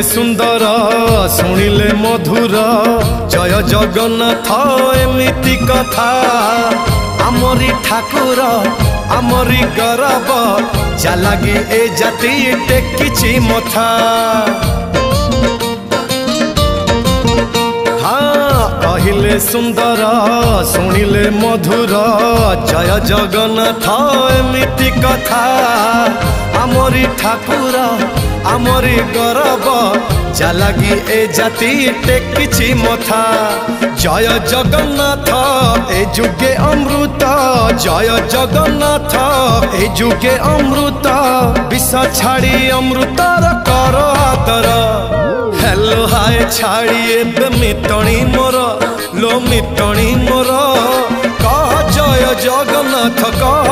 सुंदर शुणिले मधुर जय जगन्नाथ एमिति कथा आमरी ठाकुर आमरी गौरव जालागी ए जाति टेकिछि मथा। हाँ कहले सुंदर शुणिले मधुर जय जगन्नाथ एमिति कथा आमरी ठाकुर आमरी गौरव जालागी ए जाति टेकिछि मथा। जय जगन्नाथ ए जुगे अमृत जय जगन्नाथ ए जुगे अमृत विष छाड़ी अमृतर कर आदर। हेलो हाय छाड़ी एबे मितणी मोर लो मितणी मोर कह जय जगन्नाथ कह